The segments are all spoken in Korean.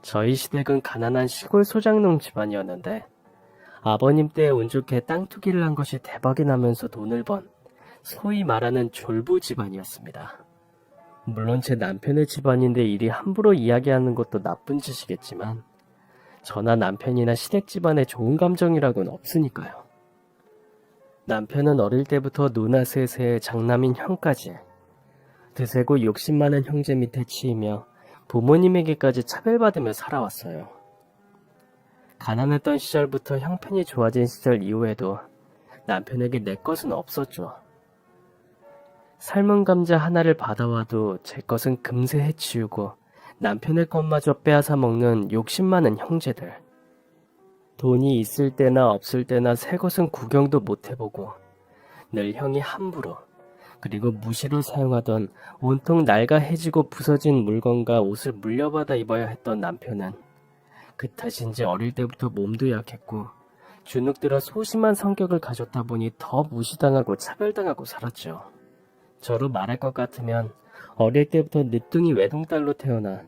저희 시댁은 가난한 시골 소작농 집안이었는데 아버님 때에 운 좋게 땅 투기를 한 것이 대박이 나면서 돈을 번 소위 말하는 졸부 집안이었습니다. 물론 제 남편의 집안인데 이리 함부로 이야기하는 것도 나쁜 짓이겠지만 저나 남편이나 시댁 집안에 좋은 감정이라고는 없으니까요. 남편은 어릴 때부터 누나 셋에 장남인 형까지 드세고 욕심 많은 형제 밑에 치이며 부모님에게까지 차별받으며 살아왔어요. 가난했던 시절부터 형편이 좋아진 시절 이후에도 남편에게 내 것은 없었죠. 삶은 감자 하나를 받아와도 제 것은 금세 해치우고 남편의 것마저 빼앗아 먹는 욕심 많은 형제들. 돈이 있을 때나 없을 때나 새 것은 구경도 못 해보고 늘 형이 함부로 그리고 무시로 사용하던 온통 낡아해지고 부서진 물건과 옷을 물려받아 입어야 했던 남편은 그 탓인지 어릴 때부터 몸도 약했고 주눅들어 소심한 성격을 가졌다 보니 더 무시당하고 차별당하고 살았죠. 저로 말할 것 같으면 어릴 때부터 늦둥이 외동딸로 태어나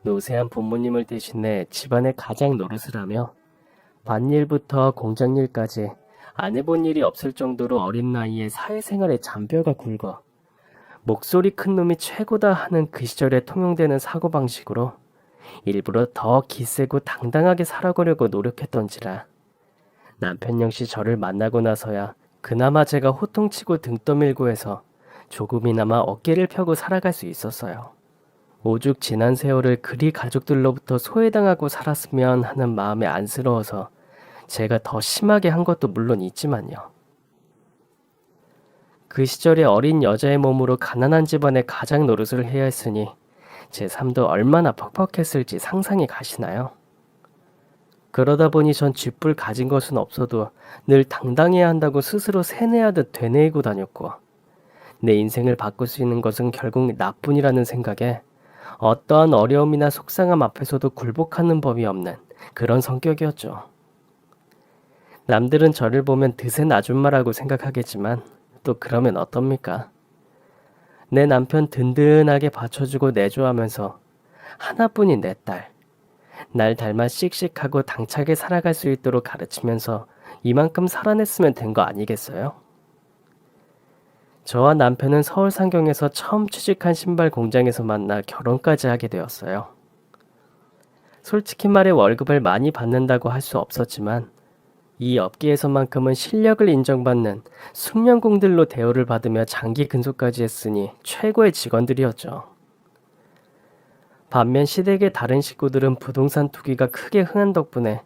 노쇠한 부모님을 대신해 집안의 가장 노릇을 하며 밭일부터 공장일까지 안 해본 일이 없을 정도로 어린 나이에 사회생활에 잔뼈가 굵어 목소리 큰 놈이 최고다 하는 그 시절에 통용되는 사고방식으로 일부러 더 기세고 당당하게 살아가려고 노력했던지라 남편 역시 저를 만나고 나서야 그나마 제가 호통치고 등 떠밀고 해서 조금이나마 어깨를 펴고 살아갈 수 있었어요. 오죽 지난 세월을 그리 가족들로부터 소외당하고 살았으면 하는 마음에 안쓰러워서 제가 더 심하게 한 것도 물론 있지만요. 그 시절에 어린 여자의 몸으로 가난한 집안의 가장 노릇을 해야 했으니 제 삶도 얼마나 퍽퍽했을지 상상이 가시나요? 그러다 보니 전 쥐뿔 가진 것은 없어도 늘 당당해야 한다고 스스로 세뇌하듯 되뇌이고 다녔고 내 인생을 바꿀 수 있는 것은 결국 나뿐이라는 생각에 어떠한 어려움이나 속상함 앞에서도 굴복하는 법이 없는 그런 성격이었죠. 남들은 저를 보면 드센 아줌마라고 생각하겠지만 또 그러면 어떻습니까? 내 남편 든든하게 받쳐주고 내조하면서 하나뿐인 내 딸, 날 닮아 씩씩하고 당차게 살아갈 수 있도록 가르치면서 이만큼 살아냈으면 된 거 아니겠어요? 저와 남편은 서울 상경에서 처음 취직한 신발 공장에서 만나 결혼까지 하게 되었어요. 솔직히 말해 월급을 많이 받는다고 할 수 없었지만 이 업계에서만큼은 실력을 인정받는 숙련공들로 대우를 받으며 장기 근속까지 했으니 최고의 직원들이었죠. 반면 시댁의 다른 식구들은 부동산 투기가 크게 흥한 덕분에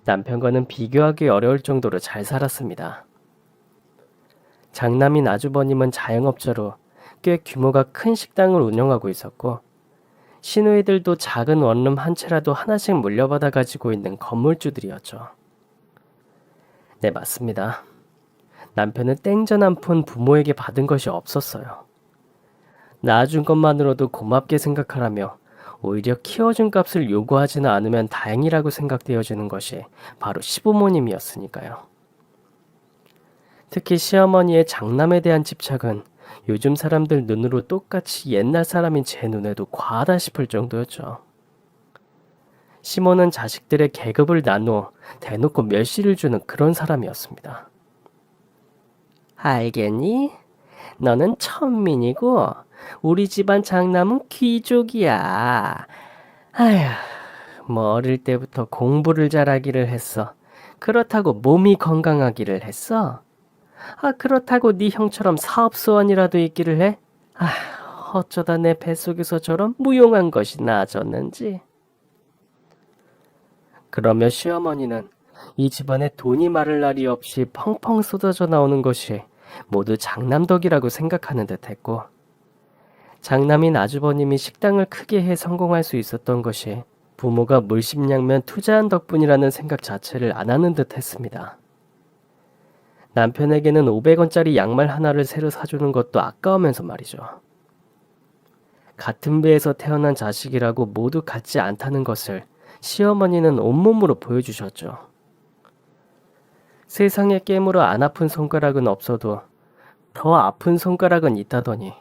남편과는 비교하기 어려울 정도로 잘 살았습니다. 장남인 아주버님은 자영업자로 꽤 규모가 큰 식당을 운영하고 있었고 시누이들도 작은 원룸 한 채라도 하나씩 물려받아 가지고 있는 건물주들이었죠. 네, 맞습니다. 남편은 땡전 한 푼 부모에게 받은 것이 없었어요. 낳아준 것만으로도 고맙게 생각하라며 오히려 키워준 값을 요구하지는 않으면 다행이라고 생각되어지는 것이 바로 시부모님이었으니까요. 특히 시어머니의 장남에 대한 집착은 요즘 사람들 눈으로 똑같이 옛날 사람인 제 눈에도 과하다 싶을 정도였죠. 시모는 자식들의 계급을 나누어 대놓고 멸시를 주는 그런 사람이었습니다. 알겠니? 너는 천민이고 우리 집안 장남은 귀족이야. 아휴, 뭐 어릴 때부터 공부를 잘하기를 했어. 그렇다고 몸이 건강하기를 했어. 그렇다고 네 형처럼 사업소원이라도 있기를 해? 어쩌다 내 뱃속에서 저런 무용한 것이 나아졌는지. 그러며 시어머니는 이 집안에 돈이 마를 날이 없이 펑펑 쏟아져 나오는 것이 모두 장남 덕이라고 생각하는 듯 했고 장남인 아주버님이 식당을 크게 해 성공할 수 있었던 것이 부모가 물심양면 투자한 덕분이라는 생각 자체를 안 하는 듯 했습니다. 남편에게는 500원짜리 양말 하나를 새로 사주는 것도 아까우면서 말이죠. 같은 배에서 태어난 자식이라고 모두 같지 않다는 것을 시어머니는 온몸으로 보여주셨죠. 세상에 깨물어 안 아픈 손가락은 없어도 더 아픈 손가락은 있다더니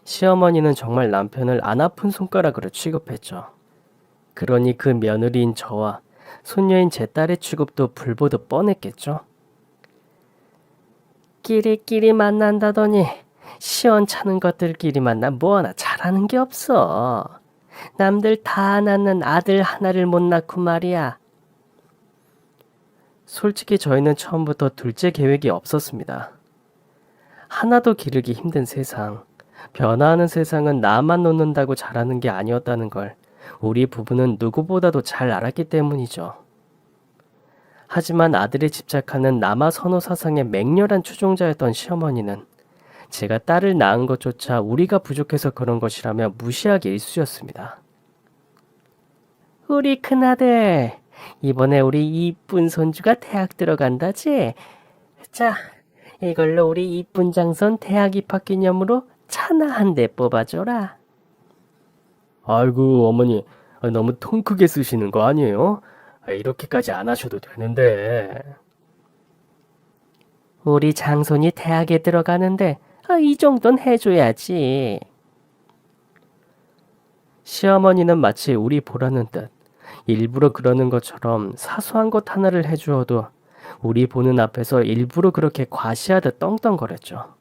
시어머니는 정말 남편을 안 아픈 손가락으로 취급했죠. 그러니 그 며느리인 저와 손녀인 제 딸의 취급도 불보듯 뻔했겠죠. 끼리끼리 만난다더니 시원찮은 것들끼리 만나 뭐하나 잘하는 게 없어. 남들 다 낳는 아들 하나를 못 낳고 말이야. 솔직히 저희는 처음부터 둘째 계획이 없었습니다. 하나도 기르기 힘든 세상, 변화하는 세상은 나만 놓는다고 잘하는 게 아니었다는 걸 우리 부부는 누구보다도 잘 알았기 때문이죠. 하지만 아들에 집착하는 남아 선호 사상의 맹렬한 추종자였던 시어머니는 제가 딸을 낳은 것조차 우리가 부족해서 그런 것이라며 무시하기 일쑤였습니다. 우리 큰아들, 이번에 우리 이쁜 손주가 대학 들어간다지? 자, 이걸로 우리 이쁜 장손 대학 입학 기념으로 차나 한 대 뽑아줘라. 아이고 어머니, 너무 통 크게 쓰시는 거 아니에요? 이렇게까지 안 하셔도 되는데. 우리 장손이 대학에 들어가는데 이 정도는 해줘야지. 시어머니는 마치 우리 보라는 듯 일부러 그러는 것처럼 사소한 것 하나를 해주어도 우리 보는 앞에서 일부러 그렇게 과시하듯 떵떵거렸죠.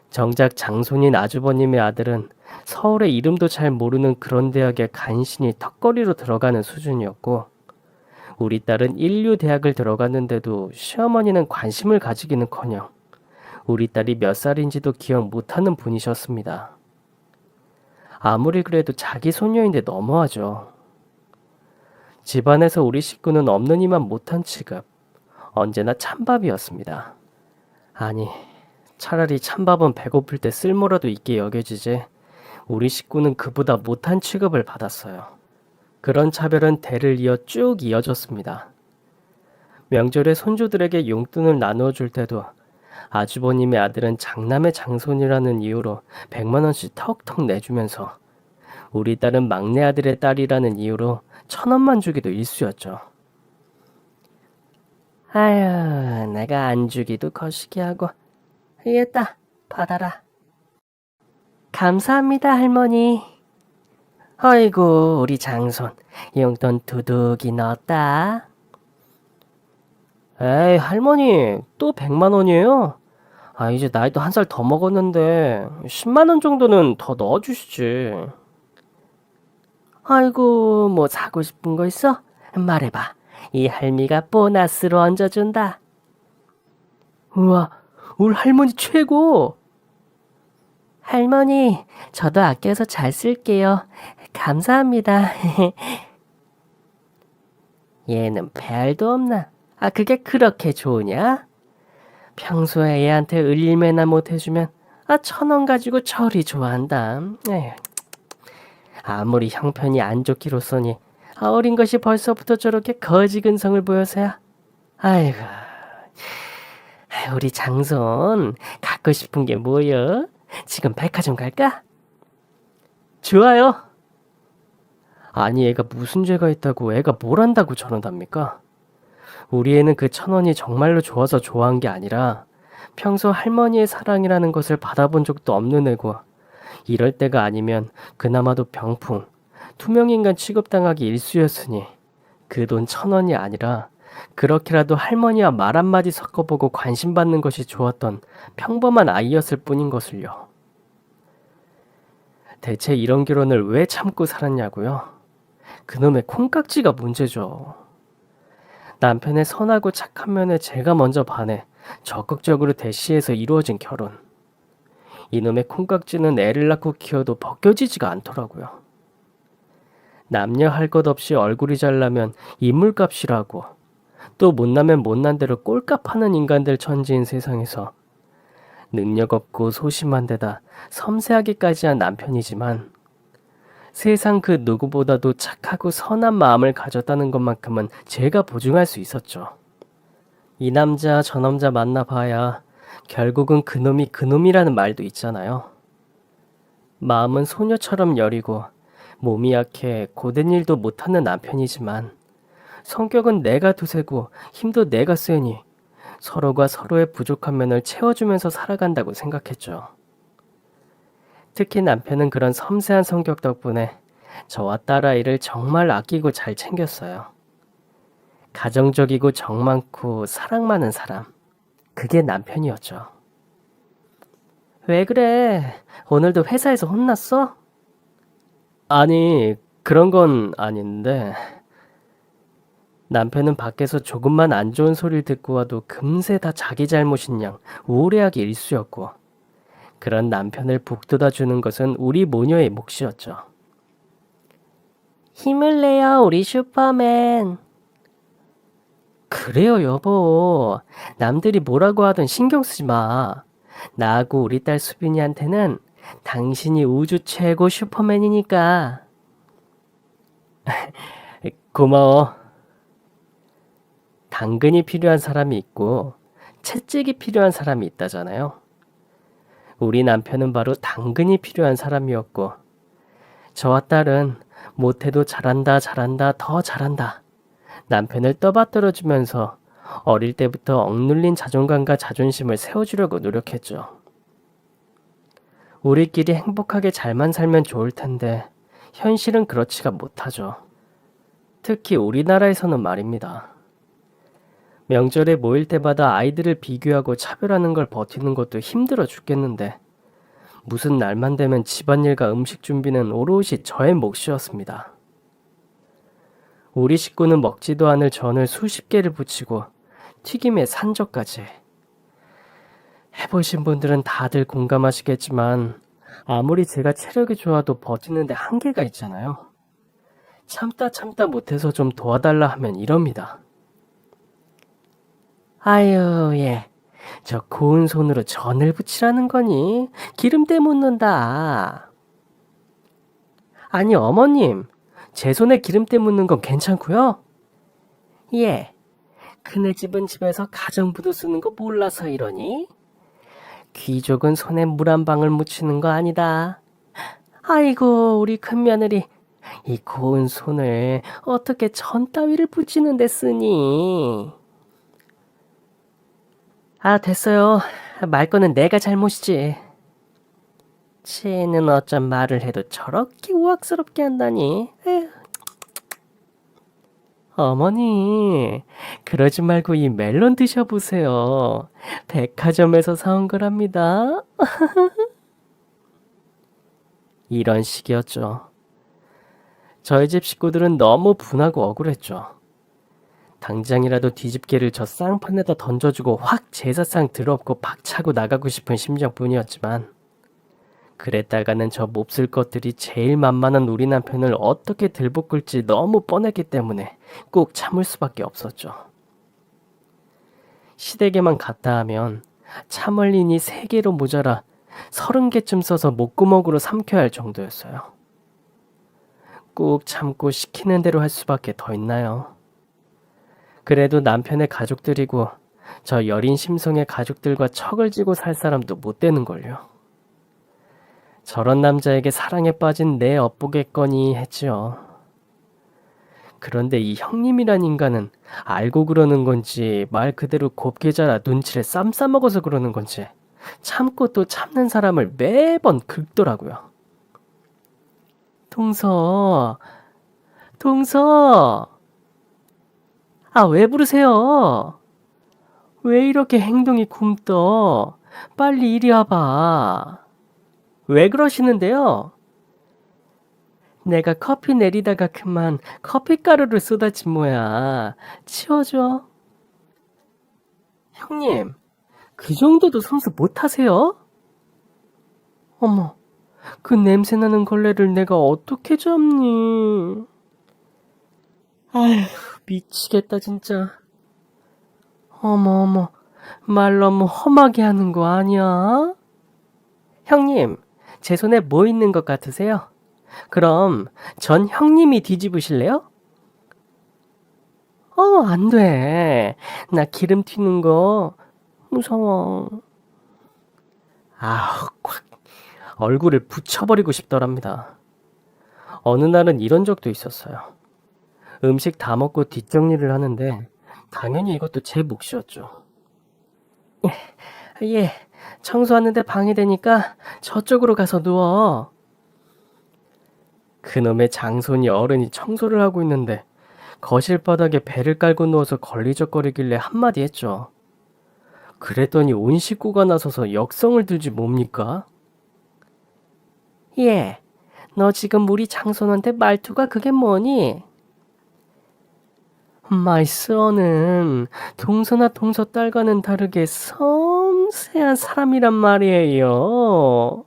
정작 장손인 아주버님의 아들은 서울의 이름도 잘 모르는 그런 대학에 간신히 턱걸이로 들어가는 수준이었고, 우리 딸은 인류 대학을 들어갔는데도 시어머니는 관심을 가지기는커녕 우리 딸이 몇 살인지도 기억 못하는 분이셨습니다. 아무리 그래도 자기 손녀인데 너무하죠. 집안에서 우리 식구는 없는 이만 못한 취급, 언제나 찬밥이었습니다. 아니, 차라리 찬밥은 배고플 때 쓸모라도 있게 여겨지지 우리 식구는 그보다 못한 취급을 받았어요. 그런 차별은 대를 이어 쭉 이어졌습니다. 명절에 손주들에게 용돈을 나누어 줄 때도 아주버님의 아들은 장남의 장손이라는 이유로 100만 원씩 턱턱 내주면서 우리 딸은 막내 아들의 딸이라는 이유로 1,000원만 주기도 일쑤였죠. 아휴, 내가 안 주기도 거시기 하고. 이겼다, 받아라. 감사합니다, 할머니. 아이고, 우리 장손, 용돈 두둑이 넣었다. 에이, 할머니, 또 100만 원이에요? 이제 나이도 한 살 더 먹었는데 10만 원 정도는 더 넣어주시지. 아이고, 뭐 사고 싶은 거 있어? 말해봐. 이 할미가 보너스로 얹어준다. 우와, 우리 할머니 최고! 할머니, 저도 아껴서 잘 쓸게요. 감사합니다. 얘는 배알도 없나? 그게 그렇게 좋으냐? 평소에 얘한테 을일매나 못해주면 1,000원 가지고 저리 좋아한다. 에휴. 아무리 형편이 안 좋기로서니 어린 것이 벌써부터 저렇게 거지 근성을 보여서야. 아이고, 우리 장손 갖고 싶은 게 뭐여? 지금 백화점 갈까? 좋아요. 아니, 애가 무슨 죄가 있다고 애가 뭘 한다고 저런답니까? 우리 애는 그 1,000원이 정말로 좋아서 좋아한 게 아니라 평소 할머니의 사랑이라는 것을 받아본 적도 없는 애고, 이럴 때가 아니면 그나마도 병풍, 투명인간 취급당하기 일쑤였으니 그 돈 1,000원이 아니라 그렇게라도 할머니와 말 한마디 섞어보고 관심받는 것이 좋았던 평범한 아이였을 뿐인 것을요. 대체 이런 결혼을 왜 참고 살았냐고요? 그놈의 콩깍지가 문제죠. 남편의 선하고 착한 면에 제가 먼저 반해 적극적으로 대시해서 이루어진 결혼. 이놈의 콩깍지는 애를 낳고 키워도 벗겨지지가 않더라고요. 남녀 할 것 없이 얼굴이 잘나면 인물값이라고, 또 못나면 못난 대로 꼴값하는 인간들 천지인 세상에서 능력 없고 소심한 데다 섬세하기까지 한 남편이지만 세상 그 누구보다도 착하고 선한 마음을 가졌다는 것만큼은 제가 보증할 수 있었죠. 이 남자 저 남자 만나봐야 결국은 그놈이 그놈이라는 말도 있잖아요. 마음은 소녀처럼 여리고 몸이 약해 고된 일도 못하는 남편이지만 성격은 내가 두세고 힘도 내가 세니 서로가 서로의 부족한 면을 채워주면서 살아간다고 생각했죠. 특히 남편은 그런 섬세한 성격 덕분에 저와 딸아이를 정말 아끼고 잘 챙겼어요. 가정적이고 정 많고 사랑 많은 사람. 그게 남편이었죠. 왜 그래? 오늘도 회사에서 혼났어? 아니, 그런 건 아닌데. 남편은 밖에서 조금만 안 좋은 소리를 듣고 와도 금세 다 자기 잘못인 양 우울해하기 일쑤였고, 그런 남편을 북돋아 주는 것은 우리 모녀의 몫이었죠. 힘을 내요, 우리 슈퍼맨. 그래요, 여보. 남들이 뭐라고 하든 신경 쓰지 마. 나하고 우리 딸 수빈이한테는 당신이 우주 최고 슈퍼맨이니까. 고마워. 당근이 필요한 사람이 있고 채찍이 필요한 사람이 있다잖아요. 우리 남편은 바로 당근이 필요한 사람이었고, 저와 딸은 못해도 잘한다, 잘한다, 더 잘한다. 남편을 떠받들어주면서 어릴 때부터 억눌린 자존감과 자존심을 세워주려고 노력했죠. 우리끼리 행복하게 잘만 살면 좋을 텐데 현실은 그렇지가 못하죠. 특히 우리나라에서는 말입니다. 명절에 모일 때마다 아이들을 비교하고 차별하는 걸 버티는 것도 힘들어 죽겠는데, 무슨 날만 되면 집안일과 음식 준비는 오롯이 저의 몫이었습니다. 우리 식구는 먹지도 않을 전을 수십 개를 부치고 튀김에 산적까지. 해보신 분들은 다들 공감하시겠지만 아무리 제가 체력이 좋아도 버티는데 한계가 있잖아요. 참다 못해서 좀 도와달라 하면 이럽니다. 아유, 예. 저 고운 손으로 전을 부치라는 거니? 기름때 묻는다. 아니, 어머님. 제 손에 기름때 묻는 건 괜찮고요? 예. 그네 집은 집에서 가정부도 쓰는 거 몰라서 이러니? 귀족은 손에 물 한 방울 묻히는 거 아니다. 아이고, 우리 큰며느리. 이 고운 손을 어떻게 전 따위를 부치는 데 쓰니? 아, 됐어요. 말 거는 내가 잘못이지. 쟤는 어쩜 말을 해도 저렇게 우악스럽게 한다니. 에휴. 어머니, 그러지 말고 이 멜론 드셔보세요. 백화점에서 사온 거랍니다. 이런 식이었죠. 저희 집 식구들은 너무 분하고 억울했죠. 당장이라도 뒤집개를 저 쌍판에다 던져주고 확 제사상 들어엎고 박차고 나가고 싶은 심정뿐이었지만, 그랬다가는 저 몹쓸 것들이 제일 만만한 우리 남편을 어떻게 들볶을지 너무 뻔했기 때문에 꼭 참을 수밖에 없었죠. 시댁에만 갔다 하면 참을린이 3개로 모자라 30개쯤 써서 목구멍으로 삼켜야 할 정도였어요. 꾹 참고 시키는 대로 할 수밖에 더 있나요? 그래도 남편의 가족들이고 저 여린 심성의 가족들과 척을 지고 살 사람도 못 되는걸요. 저런 남자에게 사랑에 빠진 내 엇보겠거니 했지요. 그런데 이 형님이란 인간은 알고 그러는 건지 말 그대로 곱게 자라 눈치를 쌈 싸먹어서 그러는 건지 참고 또 참는 사람을 매번 긁더라고요. 동서, 동서. 아, 왜 부르세요? 왜 이렇게 행동이 굼떠? 빨리 이리 와봐. 왜 그러시는데요? 내가 커피 내리다가 그만 커피가루를 쏟아진 뭐야. 치워줘. 형님, 그 정도도 손수 못하세요? 어머, 그 냄새나는 걸레를 내가 어떻게 잡니? 아휴, 미치겠다 진짜. 어머, 말 너무 험하게 하는 거 아니야? 형님, 제 손에 뭐 있는 것 같으세요? 그럼 전 형님이 뒤집으실래요? 안 돼. 나 기름 튀는 거 무서워. 아우, 콱. 얼굴을 붙여버리고 싶더랍니다. 어느 날은 이런 적도 있었어요. 음식 다 먹고 뒷정리를 하는데 당연히 이것도 제 몫이었죠. 예, 청소하는데 방해되니까 저쪽으로 가서 누워. 그놈의 장손이 어른이 청소를 하고 있는데 거실 바닥에 배를 깔고 누워서 걸리적거리길래 한마디 했죠. 그랬더니 온 식구가 나서서 역성을 들지 뭡니까? 예, 너 지금 우리 장손한테 말투가 그게 뭐니? 마이 써는 동서나 동서 딸과는 다르게 섬세한 사람이란 말이에요.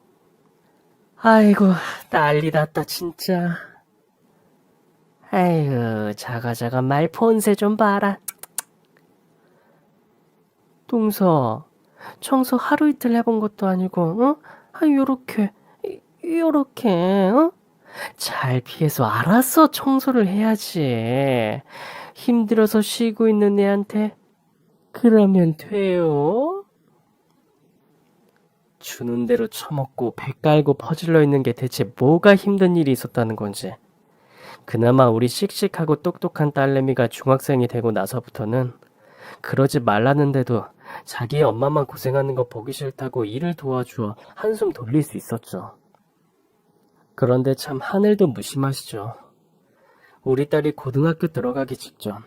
아이고, 난리 났다 진짜. 아이고, 자가자가 말 폰세 좀 봐라. 동서, 청소 하루 이틀 해본 것도 아니고, 어? 요렇게, 어? 잘 피해서 알아서 청소를 해야지. 힘들어서 쉬고 있는 애한테 그러면 돼요? 주는 대로 처먹고 배 깔고 퍼질러 있는 게 대체 뭐가 힘든 일이 있었다는 건지. 그나마 우리 씩씩하고 똑똑한 딸내미가 중학생이 되고 나서부터는 그러지 말라는데도 자기 엄마만 고생하는 거 보기 싫다고 일을 도와주어 한숨 돌릴 수 있었죠. 그런데 참 하늘도 무심하시죠. 우리 딸이 고등학교 들어가기 직전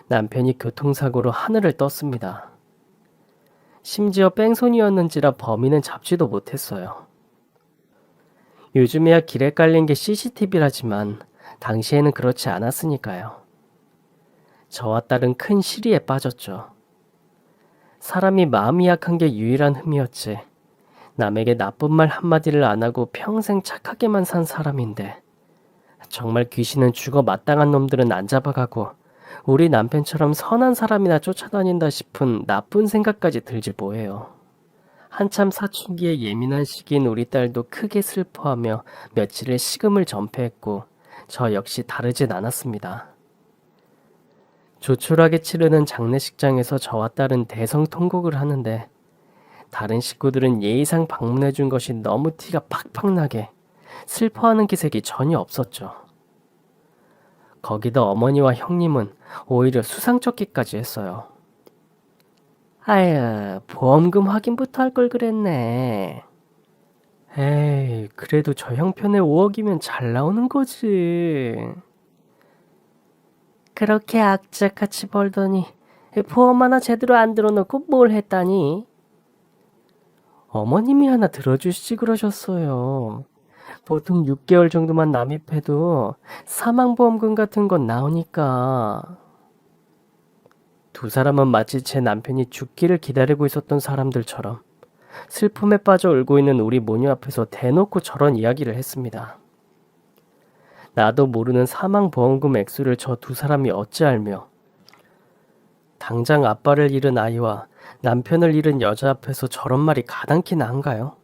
남편이 교통사고로 하늘을 떴습니다. 심지어 뺑소니였는지라 범인은 잡지도 못했어요. 요즘에야 길에 깔린 게 CCTV라지만 당시에는 그렇지 않았으니까요. 저와 딸은 큰 시리에 빠졌죠. 사람이 마음이 약한 게 유일한 흠이었지. 남에게 나쁜 말 한마디를 안 하고 평생 착하게만 산 사람인데 정말 귀신은 죽어 마땅한 놈들은 안 잡아가고 우리 남편처럼 선한 사람이나 쫓아다닌다 싶은 나쁜 생각까지 들지 뭐예요. 한참 사춘기에 예민한 시기인 우리 딸도 크게 슬퍼하며 며칠을 식음을 전폐했고 저 역시 다르진 않았습니다. 조촐하게 치르는 장례식장에서 저와 딸은 대성통곡을 하는데 다른 식구들은 예의상 방문해준 것이 너무 티가 팍팍 나게 슬퍼하는 기색이 전혀 없었죠. 거기다 어머니와 형님은 오히려 수상쩍기까지 했어요. 아유, 보험금 확인부터 할 걸 그랬네. 에이, 그래도 저 형편에 5억이면 잘 나오는 거지. 그렇게 악착같이 벌더니 보험 하나 제대로 안 들어놓고 뭘 했다니? 어머님이 하나 들어주시지 그러셨어요. 보통 6개월 정도만 남입해도 사망보험금 같은 건 나오니까. 두 사람은 마치 제 남편이 죽기를 기다리고 있었던 사람들처럼 슬픔에 빠져 울고 있는 우리 모녀 앞에서 대놓고 저런 이야기를 했습니다. 나도 모르는 사망보험금 액수를 저 두 사람이 어찌 알며 당장 아빠를 잃은 아이와 남편을 잃은 여자 앞에서 저런 말이 가당키나 한가요?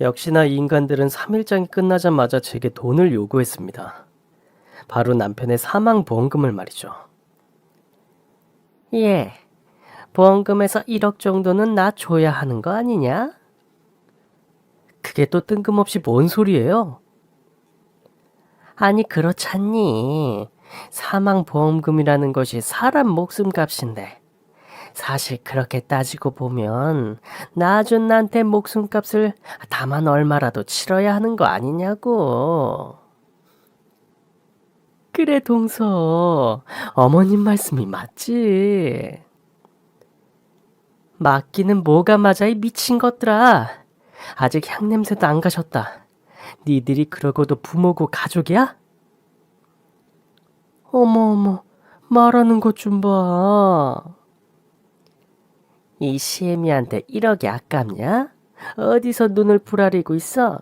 역시나 이 인간들은 3일장이 끝나자마자 제게 돈을 요구했습니다. 바로 남편의 사망보험금을 말이죠. 예, 보험금에서 1억 정도는 나 줘야 하는 거 아니냐? 그게 또 뜬금없이 뭔 소리예요? 아니 그렇잖니. 사망보험금이라는 것이 사람 목숨값인데 사실 그렇게 따지고 보면 나준 나한테 목숨값을 다만 얼마라도 치러야 하는 거 아니냐고. 그래 동서, 어머님 말씀이 맞지. 맞기는 뭐가 맞아 이 미친 것들아. 아직 향냄새도 안 가셨다. 니들이 그러고도 부모고 가족이야? 어머, 말하는 것 좀 봐. 이 시애미한테 1억이 아깝냐? 어디서 눈을 부라리고 있어?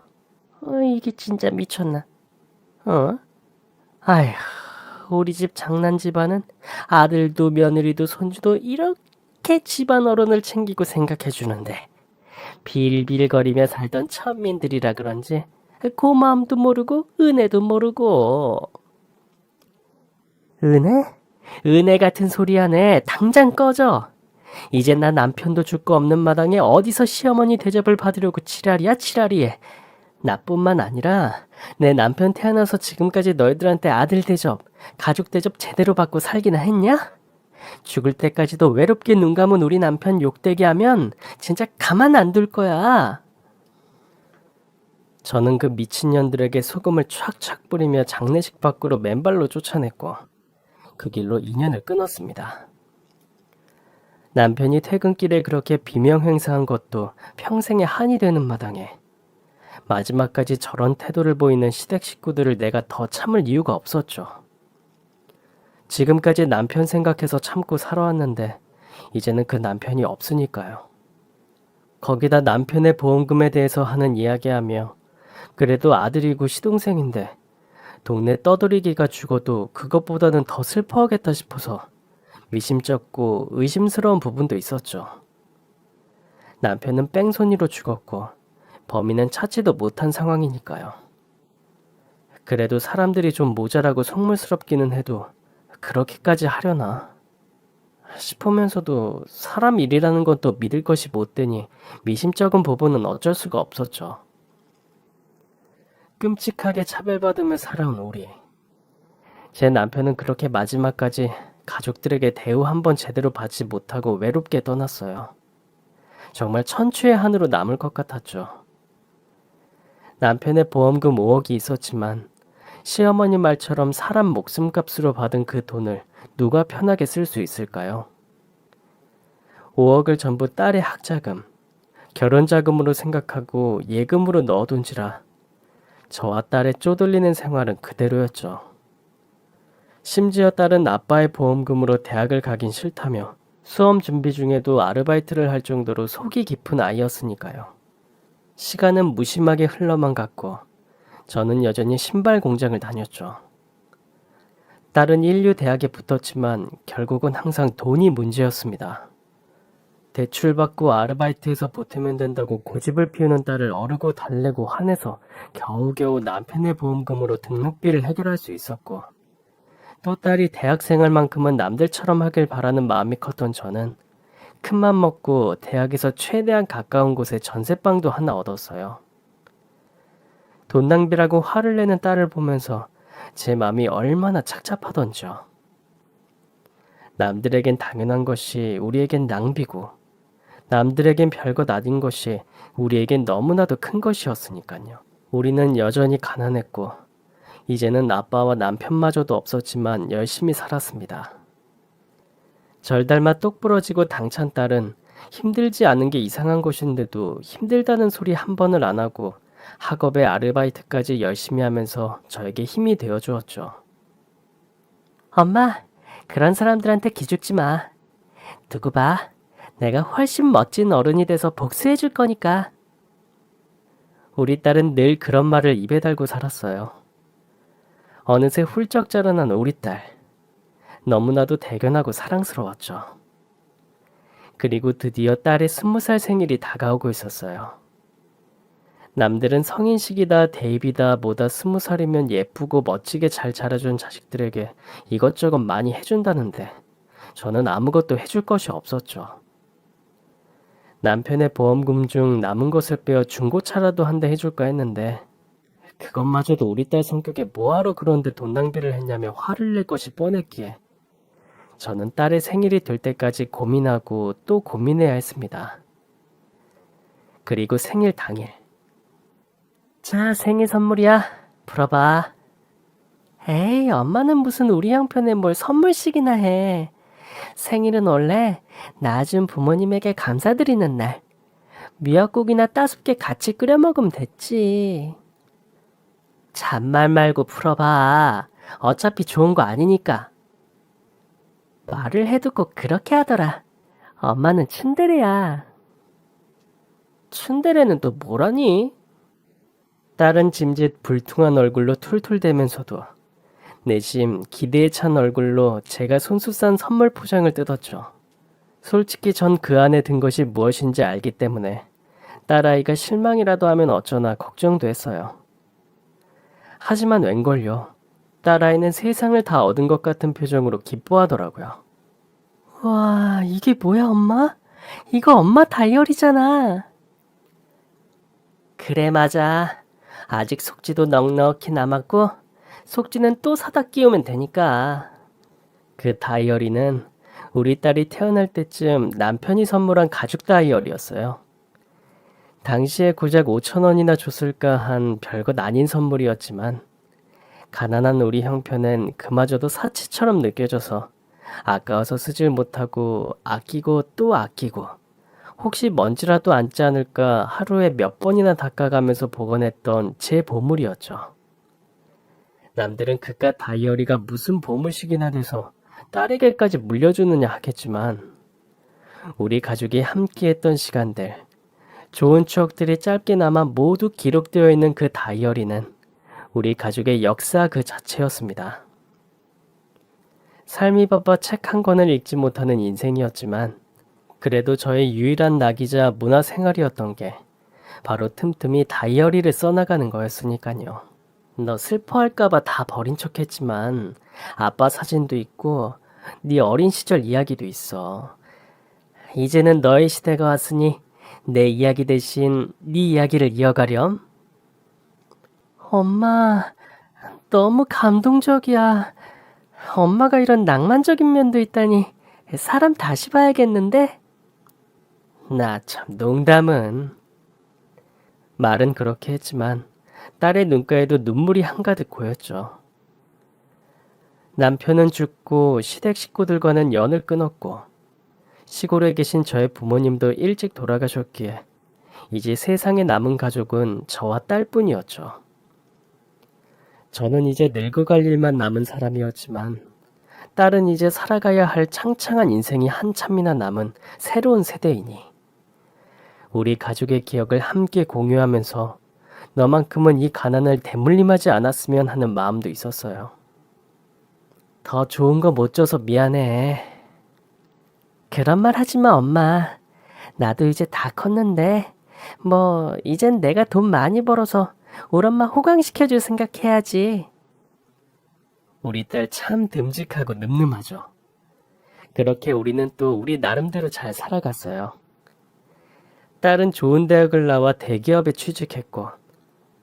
이게 진짜 미쳤나? 아휴, 우리 집 장난 집안은 아들도 며느리도 손주도 이렇게 집안 어른을 챙기고 생각해주는데 빌빌거리며 살던 천민들이라 그런지 고마움도 모르고 은혜도 모르고. 은혜? 은혜 같은 소리 하네. 당장 꺼져. 이제 나 남편도 줄 거 없는 마당에 어디서 시어머니 대접을 받으려고 지랄이야 지랄이해. 나뿐만 아니라 내 남편 태어나서 지금까지 너희들한테 아들 대접, 가족 대접 제대로 받고 살기나 했냐? 죽을 때까지도 외롭게 눈 감은 우리 남편 욕되게 하면 진짜 가만 안 둘 거야. 저는 그 미친년들에게 소금을 촥촥 뿌리며 장례식 밖으로 맨발로 쫓아냈고 그 길로 인연을 끊었습니다. 남편이 퇴근길에 그렇게 비명 행사한 것도 평생의 한이 되는 마당에 마지막까지 저런 태도를 보이는 시댁 식구들을 내가 더 참을 이유가 없었죠. 지금까지 남편 생각해서 참고 살아왔는데 이제는 그 남편이 없으니까요. 거기다 남편의 보험금에 대해서 하는 이야기하며 그래도 아들이고 시동생인데 동네 떠돌이기가 죽어도 그것보다는 더 슬퍼하겠다 싶어서 미심쩍고 의심스러운 부분도 있었죠. 남편은 뺑소니로 죽었고 범인은 찾지도 못한 상황이니까요. 그래도 사람들이 좀 모자라고 속물스럽기는 해도 그렇게까지 하려나 싶으면서도 사람 일이라는 건 또 믿을 것이 못 되니 미심쩍은 부분은 어쩔 수가 없었죠. 끔찍하게 차별받으며 살아온 우리. 제 남편은 그렇게 마지막까지 가족들에게 대우 한번 제대로 받지 못하고 외롭게 떠났어요. 정말 천추의 한으로 남을 것 같았죠. 남편의 보험금 5억이 있었지만 시어머니 말처럼 사람 목숨값으로 받은 그 돈을 누가 편하게 쓸 수 있을까요? 5억을 전부 딸의 학자금, 결혼자금으로 생각하고 예금으로 넣어둔지라 저와 딸의 쪼들리는 생활은 그대로였죠. 심지어 딸은 아빠의 보험금으로 대학을 가긴 싫다며 수험 준비 중에도 아르바이트를 할 정도로 속이 깊은 아이였으니까요. 시간은 무심하게 흘러만 갔고 저는 여전히 신발 공장을 다녔죠. 딸은 인류 대학에 붙었지만 결국은 항상 돈이 문제였습니다. 대출받고 아르바이트해서 보태면 된다고 고집을 피우는 딸을 어르고 달래고 화내서 겨우겨우 남편의 보험금으로 등록비를 해결할 수 있었고 또 딸이 대학생활만큼은 남들처럼 하길 바라는 마음이 컸던 저는 큰맘 먹고 대학에서 최대한 가까운 곳에 전세방도 하나 얻었어요. 돈 낭비라고 화를 내는 딸을 보면서 제 마음이 얼마나 착잡하던지요. 남들에겐 당연한 것이 우리에겐 낭비고 남들에겐 별것 아닌 것이 우리에겐 너무나도 큰 것이었으니까요. 우리는 여전히 가난했고 이제는 아빠와 남편마저도 없었지만 열심히 살았습니다. 절 닮아 똑부러지고 당찬 딸은 힘들지 않은 게 이상한 것인데도 힘들다는 소리 한 번을 안 하고 학업에 아르바이트까지 열심히 하면서 저에게 힘이 되어 주었죠. 엄마, 그런 사람들한테 기죽지 마. 두고 봐. 내가 훨씬 멋진 어른이 돼서 복수해 줄 거니까. 우리 딸은 늘 그런 말을 입에 달고 살았어요. 어느새 훌쩍 자라난 우리 딸. 너무나도 대견하고 사랑스러웠죠. 그리고 드디어 딸의 20살 생일이 다가오고 있었어요. 남들은 성인식이다, 대입이다, 뭐다 20살이면 예쁘고 멋지게 잘 자라준 자식들에게 이것저것 많이 해준다는데 저는 아무것도 해줄 것이 없었죠. 남편의 보험금 중 남은 것을 빼어 중고차라도 한 대 해줄까 했는데 그것마저도 우리 딸 성격에 뭐하러 그런데 돈 낭비를 했냐며 화를 낼 것이 뻔했기에 저는 딸의 생일이 될 때까지 고민하고 또 고민해야 했습니다. 그리고 생일 당일. 자, 생일 선물이야. 풀어봐. 에이, 엄마는 무슨 우리 형편에 뭘 선물씩이나 해. 생일은 원래 낳아준 부모님에게 감사드리는 날. 미역국이나 따숩게 같이 끓여 먹으면 됐지. 잔말 말고 풀어봐. 어차피 좋은 거 아니니까. 말을 해도 꼭 그렇게 하더라. 엄마는 츤데레야. 츤데레는 또 뭐라니? 딸은 짐짓 불퉁한 얼굴로 툴툴대면서도 내심 기대에 찬 얼굴로 제가 손수 싼 선물 포장을 뜯었죠. 솔직히 전 그 안에 든 것이 무엇인지 알기 때문에 딸아이가 실망이라도 하면 어쩌나 걱정도 했어요. 하지만 웬걸요. 딸아이는 세상을 다 얻은 것 같은 표정으로 기뻐하더라고요. 와, 이게 뭐야 엄마? 이거 엄마 다이어리잖아. 그래 맞아. 아직 속지도 넉넉히 남았고 속지는 또 사다 끼우면 되니까. 그 다이어리는 우리 딸이 태어날 때쯤 남편이 선물한 가죽 다이어리였어요. 당시에 고작 5천 원이나 줬을까 한 별것 아닌 선물이었지만 가난한 우리 형편엔 그마저도 사치처럼 느껴져서 아까워서 쓰질 못하고 아끼고 또 아끼고 혹시 먼지라도 앉지 않을까 하루에 몇 번이나 닦아가면서 보관했던 제 보물이었죠. 남들은 그깟 다이어리가 무슨 보물식이나 돼서 딸에게까지 물려주느냐 하겠지만 우리 가족이 함께했던 시간들, 좋은 추억들이 짧게나마 모두 기록되어 있는 그 다이어리는 우리 가족의 역사 그 자체였습니다. 삶이 바빠 책 한 권을 읽지 못하는 인생이었지만 그래도 저의 유일한 낙이자 문화생활이었던 게 바로 틈틈이 다이어리를 써나가는 거였으니까요. 너 슬퍼할까봐 다 버린 척했지만 아빠 사진도 있고 네 어린 시절 이야기도 있어. 이제는 너의 시대가 왔으니 내 이야기 대신 네 이야기를 이어가렴. 엄마, 너무 감동적이야. 엄마가 이런 낭만적인 면도 있다니 사람 다시 봐야겠는데? 나 참 농담은. 말은 그렇게 했지만 딸의 눈가에도 눈물이 한가득 고였죠. 남편은 죽고 시댁 식구들과는 연을 끊었고 시골에 계신 저의 부모님도 일찍 돌아가셨기에 이제 세상에 남은 가족은 저와 딸뿐이었죠. 저는 이제 늙어갈 일만 남은 사람이었지만 딸은 이제 살아가야 할 창창한 인생이 한참이나 남은 새로운 세대이니 우리 가족의 기억을 함께 공유하면서 너만큼은 이 가난을 대물림하지 않았으면 하는 마음도 있었어요. 더 좋은 거 못 줘서 미안해. 그런 말 하지 마, 엄마. 나도 이제 다 컸는데 이젠 내가 돈 많이 벌어서 우리 엄마 호강시켜줄 생각해야지. 우리 딸 참 듬직하고 늠름하죠. 그렇게 우리는 또 우리 나름대로 잘 살아갔어요. 딸은 좋은 대학을 나와 대기업에 취직했고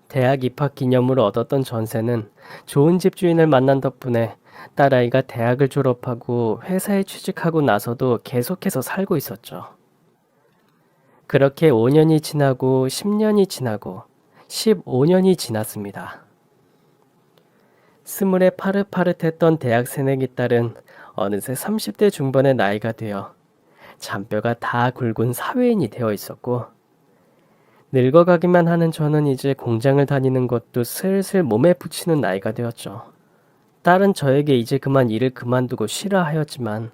대학 입학 기념으로 얻었던 전세는 좋은 집주인을 만난 덕분에 딸아이가 대학을 졸업하고 회사에 취직하고 나서도 계속해서 살고 있었죠. 그렇게 5년이 지나고 10년이 지나고 15년이 지났습니다. 스물에 파릇파릇했던 대학 새내기 딸은 어느새 30대 중반의 나이가 되어 잔뼈가 다 굵은 사회인이 되어 있었고 늙어가기만 하는 저는 이제 공장을 다니는 것도 슬슬 몸에 붙이는 나이가 되었죠. 딸은 저에게 이제 그만 일을 그만두고 쉬라 하였지만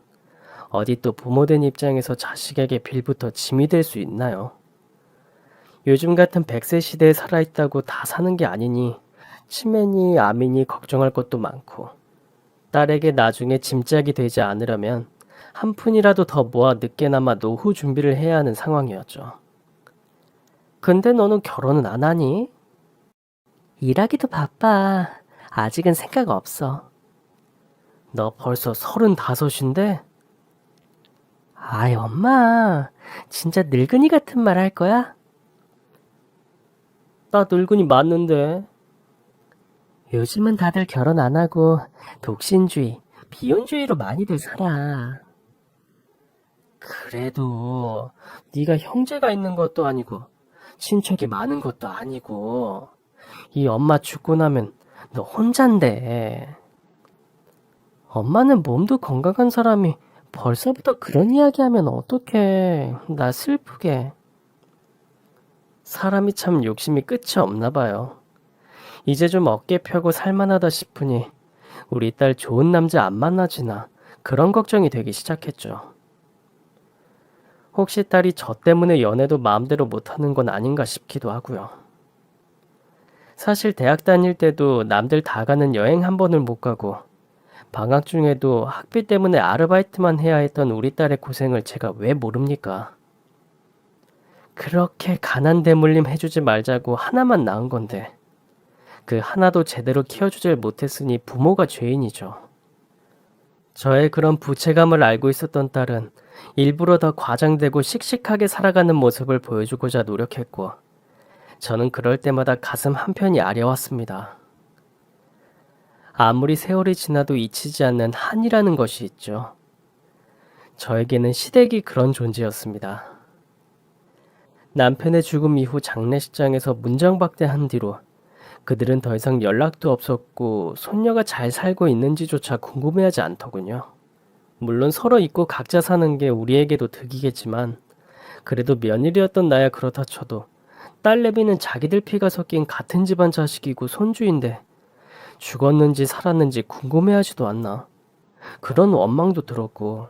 어디 또 부모된 입장에서 자식에게 빌부터 짐이 될 수 있나요? 요즘 같은 100세 시대에 살아있다고 다 사는 게 아니니 치매니 암이니 걱정할 것도 많고 딸에게 나중에 짐짝이 되지 않으려면 한 푼이라도 더 모아 늦게나마 노후 준비를 해야 하는 상황이었죠. 근데 너는 결혼은 안 하니? 일하기도 바빠. 아직은 생각 없어. 너 벌써 35인데? 아이, 엄마. 진짜 늙은이 같은 말 할 거야? 나 늙은이 맞는데. 요즘은 다들 결혼 안 하고 독신주의, 비혼주의로 많이들 살아. 그래도 네가 형제가 있는 것도 아니고 친척이 많은 것도 아니고 이 엄마 죽고 나면 너 혼잔데. 엄마는 몸도 건강한 사람이 벌써부터 그런 이야기하면 어떡해. 나 슬프게. 사람이 참 욕심이 끝이 없나 봐요. 이제 좀 어깨 펴고 살만하다 싶으니 우리 딸 좋은 남자 안 만나지나 그런 걱정이 되기 시작했죠. 혹시 딸이 저 때문에 연애도 마음대로 못하는 건 아닌가 싶기도 하고요. 사실 대학 다닐 때도 남들 다 가는 여행 한 번을 못 가고 방학 중에도 학비 때문에 아르바이트만 해야 했던 우리 딸의 고생을 제가 왜 모릅니까? 그렇게 가난 대물림 해주지 말자고 하나만 낳은 건데 그 하나도 제대로 키워주질 못했으니 부모가 죄인이죠. 저의 그런 부채감을 알고 있었던 딸은 일부러 더 과장되고 씩씩하게 살아가는 모습을 보여주고자 노력했고 저는 그럴 때마다 가슴 한편이 아려왔습니다. 아무리 세월이 지나도 잊히지 않는 한이라는 것이 있죠. 저에게는 시댁이 그런 존재였습니다. 남편의 죽음 이후 장례식장에서 문정박대한 뒤로 그들은 더 이상 연락도 없었고 손녀가 잘 살고 있는지조차 궁금해하지 않더군요. 물론 서로 잊고 각자 사는 게 우리에게도 득이겠지만 그래도 며느리였던 나야 그렇다 쳐도 딸내미는 자기들 피가 섞인 같은 집안 자식이고 손주인데 죽었는지 살았는지 궁금해하지도 않나. 그런 원망도 들었고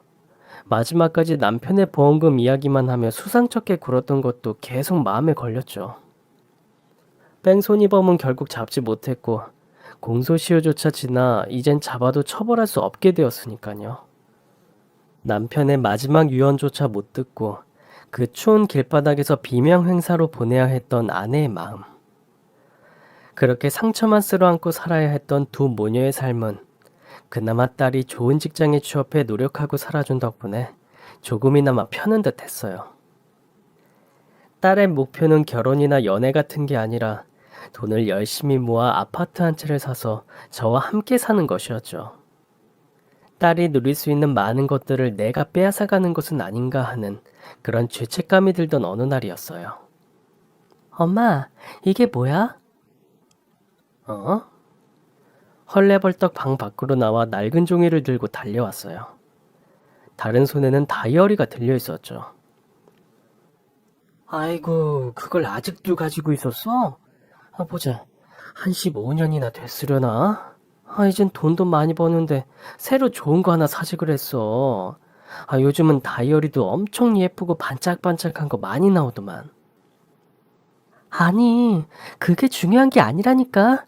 마지막까지 남편의 보험금 이야기만 하며 수상쩍게 굴었던 것도 계속 마음에 걸렸죠. 뺑소니범은 결국 잡지 못했고 공소시효조차 지나 이젠 잡아도 처벌할 수 없게 되었으니까요. 남편의 마지막 유언조차 못 듣고 그 추운 길바닥에서 비명 행사로 보내야 했던 아내의 마음. 그렇게 상처만 쓸어안고 살아야 했던 두 모녀의 삶은 그나마 딸이 좋은 직장에 취업해 노력하고 살아준 덕분에 조금이나마 편한 듯 했어요. 딸의 목표는 결혼이나 연애 같은 게 아니라 돈을 열심히 모아 아파트 한 채를 사서 저와 함께 사는 것이었죠. 딸이 누릴 수 있는 많은 것들을 내가 빼앗아가는 것은 아닌가 하는 그런 죄책감이 들던 어느 날이었어요. 엄마, 이게 뭐야? 어? 헐레벌떡 방 밖으로 나와 낡은 종이를 들고 달려왔어요. 다른 손에는 다이어리가 들려 있었죠. 아이고, 그걸 아직도 가지고 있었어? 보자. 한 15년이나 됐으려나? 이젠 돈도 많이 버는데 새로 좋은 거 하나 사지 그랬어. 요즘은 다이어리도 엄청 예쁘고 반짝반짝한 거 많이 나오더만. 아니, 그게 중요한 게 아니라니까.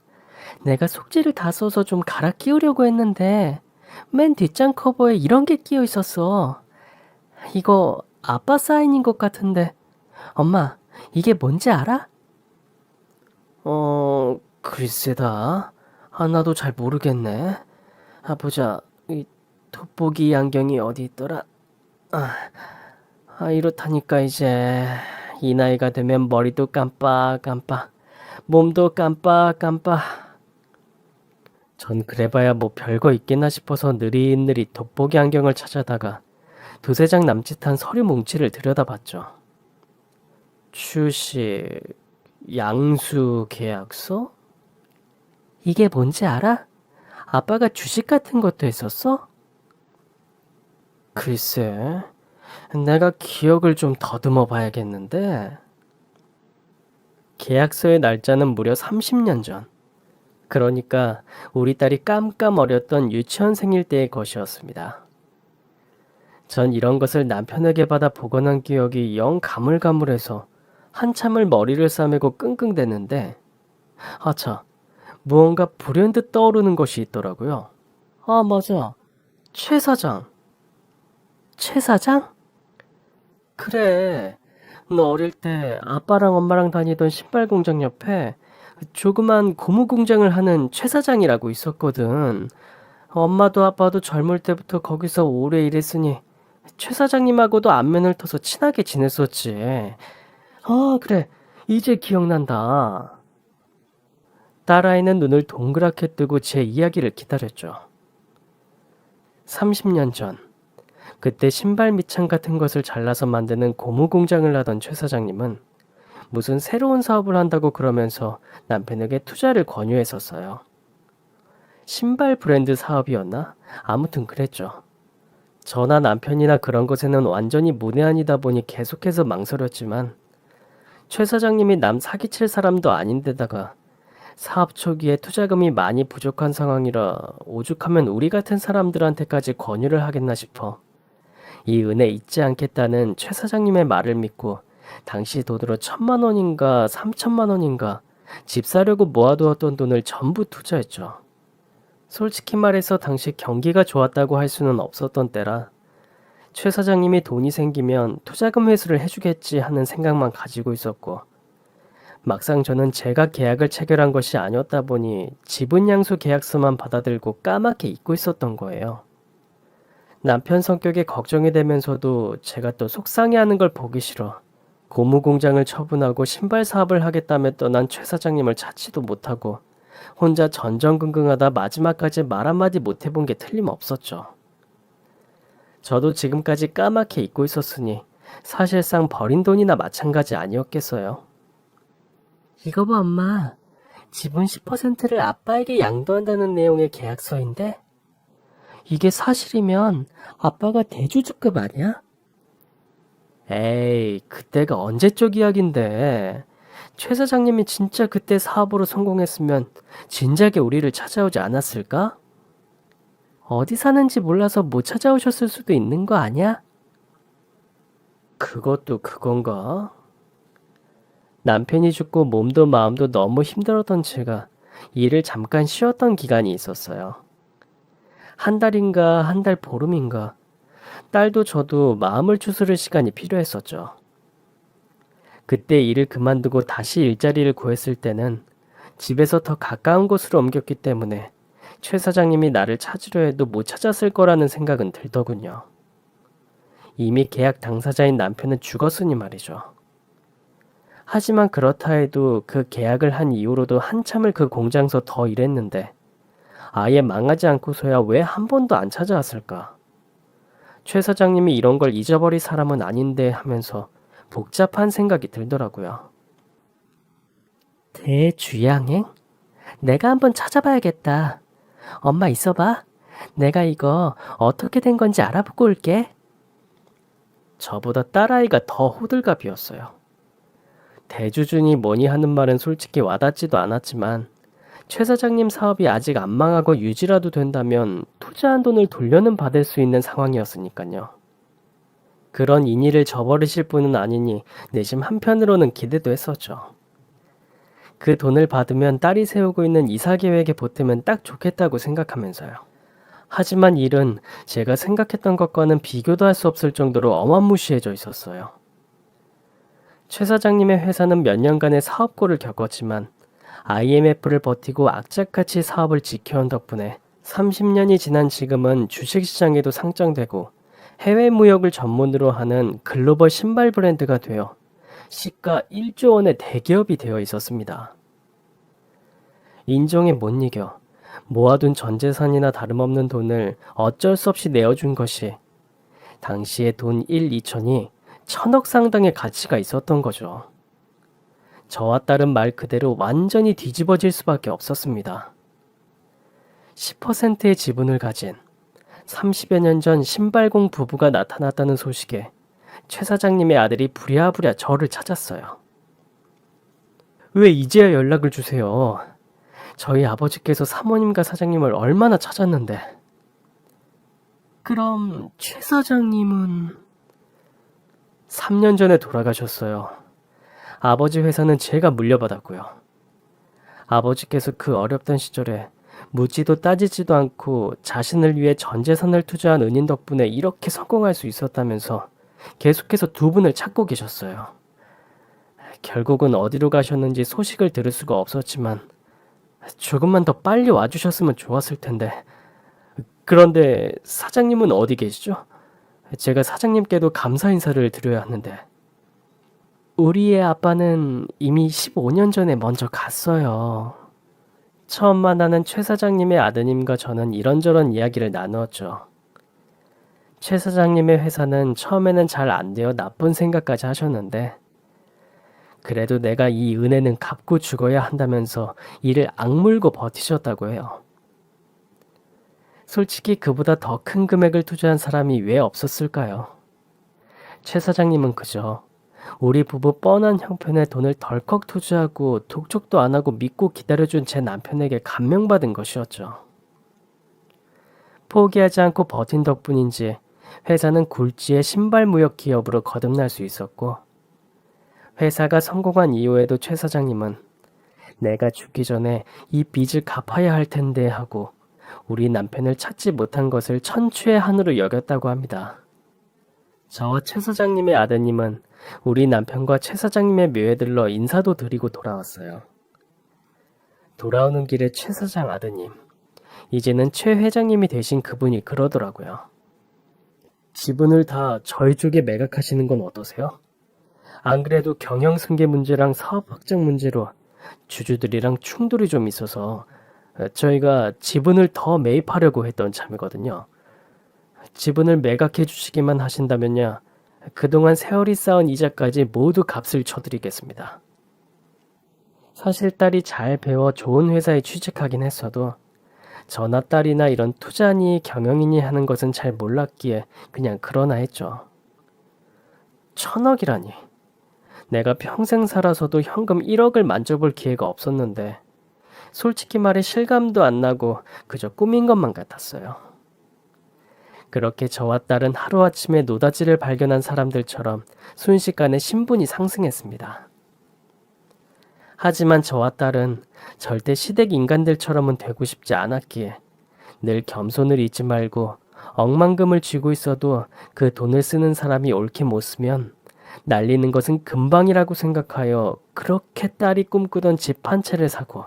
내가 속지를 다 써서 좀 갈아 끼우려고 했는데 맨 뒷장 커버에 이런 게 끼어 있었어. 이거 아빠 사인인 것 같은데. 엄마, 이게 뭔지 알아? 글쎄다. 나도 잘 모르겠네. 보자. 이 돋보기 안경이 어디 있더라? 이렇다니까 이제 이 나이가 되면 머리도 깜빡깜빡, 몸도 깜빡깜빡. 전 그래봐야 뭐 별거 있겠나 싶어서 느릿느릿 돋보기 안경을 찾아다가 두세 장 남짓한 서류 뭉치를 들여다봤죠. 주식, 양수 계약서? 이게 뭔지 알아? 아빠가 주식 같은 것도 했었어? 글쎄, 내가 기억을 좀 더듬어 봐야겠는데. 계약서의 날짜는 무려 30년 전. 그러니까 우리 딸이 깜깜 어렸던 유치원 생일 때의 것이었습니다. 전 이런 것을 남편에게 받아 복원한 기억이 영 가물가물해서 한참을 머리를 싸매고 끙끙댔는데 아차, 무언가 불현듯 떠오르는 것이 있더라고요. 맞아. 최 사장. 최 사장? 그래. 너 어릴 때 아빠랑 엄마랑 다니던 신발 공장 옆에 조그만 고무 공장을 하는 최 사장이라고 있었거든. 엄마도 아빠도 젊을 때부터 거기서 오래 일했으니 최 사장님하고도 안면을 터서 친하게 지냈었지. 그래. 이제 기억난다. 딸아이는 눈을 동그랗게 뜨고 제 이야기를 기다렸죠. 30년 전, 그때 신발 밑창 같은 것을 잘라서 만드는 고무 공장을 하던 최 사장님은 무슨 새로운 사업을 한다고 그러면서 남편에게 투자를 권유했었어요. 신발 브랜드 사업이었나? 아무튼 그랬죠. 저나 남편이나 그런 것에는 완전히 문외한이다 보니 계속해서 망설였지만 최 사장님이 남 사기칠 사람도 아닌데다가 사업 초기에 투자금이 많이 부족한 상황이라 오죽하면 우리 같은 사람들한테까지 권유를 하겠나 싶어 이 은혜 잊지 않겠다는 최 사장님의 말을 믿고 당시 돈으로 1,000만 원인가 3,000만 원인가 집 사려고 모아두었던 돈을 전부 투자했죠. 솔직히 말해서 당시 경기가 좋았다고 할 수는 없었던 때라 최 사장님이 돈이 생기면 투자금 회수를 해주겠지 하는 생각만 가지고 있었고 막상 저는 제가 계약을 체결한 것이 아니었다 보니 지분 양수 계약서만 받아들고 까맣게 잊고 있었던 거예요. 남편 성격에 걱정이 되면서도 제가 또 속상해하는 걸 보기 싫어 고무 공장을 처분하고 신발 사업을 하겠다며 떠난 최 사장님을 찾지도 못하고 혼자 전전긍긍하다 마지막까지 말 한마디 못 해본 게 틀림없었죠. 저도 지금까지 까맣게 잊고 있었으니 사실상 버린 돈이나 마찬가지 아니었겠어요. 이거 봐, 엄마. 지분 10%를 아빠에게 양도한다는 내용의 계약서인데 이게 사실이면 아빠가 대주주급 아니야? 에이, 그때가 언제 쪽 이야긴데. 최 사장님이 진짜 그때 사업으로 성공했으면 진작에 우리를 찾아오지 않았을까? 어디 사는지 몰라서 못 찾아오셨을 수도 있는 거 아니야? 그것도 그건가? 남편이 죽고 몸도 마음도 너무 힘들었던 제가 일을 잠깐 쉬었던 기간이 있었어요. 한 달인가 한 달 보름인가 딸도 저도 마음을 추스를 시간이 필요했었죠. 그때 일을 그만두고 다시 일자리를 구했을 때는 집에서 더 가까운 곳으로 옮겼기 때문에 최 사장님이 나를 찾으려 해도 못 찾았을 거라는 생각은 들더군요. 이미 계약 당사자인 남편은 죽었으니 말이죠. 하지만 그렇다 해도 그 계약을 한 이후로도 한참을 그 공장에서 더 일했는데 아예 망하지 않고서야 왜 한 번도 안 찾아왔을까? 최 사장님이 이런 걸 잊어버릴 사람은 아닌데 하면서 복잡한 생각이 들더라고요. 대주양행? 내가 한번 찾아봐야겠다. 엄마 있어봐. 내가 이거 어떻게 된 건지 알아보고 올게. 저보다 딸아이가 더 호들갑이었어요. 대주주니 뭐니 하는 말은 솔직히 와닿지도 않았지만 최 사장님 사업이 아직 안 망하고 유지라도 된다면 투자한 돈을 돌려는 받을 수 있는 상황이었으니까요. 그런 인의를 저버리실 분은 아니니 내심 한편으로는 기대도 했었죠. 그 돈을 받으면 딸이 세우고 있는 이사 계획에 보태면 딱 좋겠다고 생각하면서요. 하지만 일은 제가 생각했던 것과는 비교도 할 수 없을 정도로 어마무시해져 있었어요. 최 사장님의 회사는 몇 년간의 사업고를 겪었지만 IMF를 버티고 악착같이 사업을 지켜온 덕분에 30년이 지난 지금은 주식시장에도 상장되고 해외 무역을 전문으로 하는 글로벌 신발 브랜드가 되어 시가 1조 원의 대기업이 되어 있었습니다. 인정에 못 이겨 모아둔 전 재산이나 다름없는 돈을 어쩔 수 없이 내어준 것이 당시의 돈 1, 2천이 1,000억 상당의 가치가 있었던 거죠. 저와 딸은 말 그대로 완전히 뒤집어질 수밖에 없었습니다. 10%의 지분을 가진 30여 년 전 신발공 부부가 나타났다는 소식에 최 사장님의 아들이 부랴부랴 저를 찾았어요. 왜 이제야 연락을 주세요? 저희 아버지께서 사모님과 사장님을 얼마나 찾았는데. 그럼 최 사장님은 3년 전에 돌아가셨어요. 아버지 회사는 제가 물려받았고요. 아버지께서 그 어렵던 시절에 묻지도 따지지도 않고 자신을 위해 전 재산을 투자한 은인 덕분에 이렇게 성공할 수 있었다면서 계속해서 두 분을 찾고 계셨어요. 결국은 어디로 가셨는지 소식을 들을 수가 없었지만 조금만 더 빨리 와주셨으면 좋았을 텐데. 그런데 사장님은 어디 계시죠? 제가 사장님께도 감사 인사를 드려야 하는데. 우리의 아빠는 이미 15년 전에 먼저 갔어요. 처음 만나는 최 사장님의 아드님과 저는 이런저런 이야기를 나누었죠. 최 사장님의 회사는 처음에는 잘 안 되어 나쁜 생각까지 하셨는데 그래도 내가 이 은혜는 갚고 죽어야 한다면서 이를 악물고 버티셨다고 해요. 솔직히 그보다 더 큰 금액을 투자한 사람이 왜 없었을까요? 최 사장님은 그저 우리 부부 뻔한 형편에 돈을 덜컥 투자하고 독촉도 안 하고 믿고 기다려준 제 남편에게 감명받은 것이었죠. 포기하지 않고 버틴 덕분인지 회사는 굴지의 신발 무역 기업으로 거듭날 수 있었고 회사가 성공한 이후에도 최 사장님은 내가 죽기 전에 이 빚을 갚아야 할 텐데 하고 우리 남편을 찾지 못한 것을 천추의 한으로 여겼다고 합니다. 저와 최 사장님의 아드님은 우리 남편과 최 사장님의 묘에 들러 인사도 드리고 돌아왔어요. 돌아오는 길에 최 사장 아드님, 이제는 최 회장님이 되신 그분이 그러더라고요. 지분을 다 저희 쪽에 매각하시는 건 어떠세요? 안 그래도 경영 승계 문제랑 사업 확장 문제로 주주들이랑 충돌이 좀 있어서 저희가 지분을 더 매입하려고 했던 참이거든요. 지분을 매각해 주시기만 하신다면야 그동안 세월이 쌓은 이자까지 모두 값을 쳐드리겠습니다. 사실 딸이 잘 배워 좋은 회사에 취직하긴 했어도 저나 딸이나 이런 투자니 경영이니 하는 것은 잘 몰랐기에 그냥 그러나 했죠. 1,000억이라니. 내가 평생 살아서도 현금 1억을 만져볼 기회가 없었는데 솔직히 말해 실감도 안 나고 그저 꿈인 것만 같았어요. 그렇게 저와 딸은 하루아침에 노다지를 발견한 사람들처럼 순식간에 신분이 상승했습니다. 하지만 저와 딸은 절대 시댁 인간들처럼은 되고 싶지 않았기에 늘 겸손을 잊지 말고 억만금을 쥐고 있어도 그 돈을 쓰는 사람이 옳게 못 쓰면 날리는 것은 금방이라고 생각하여 그렇게 딸이 꿈꾸던 집 한 채를 사고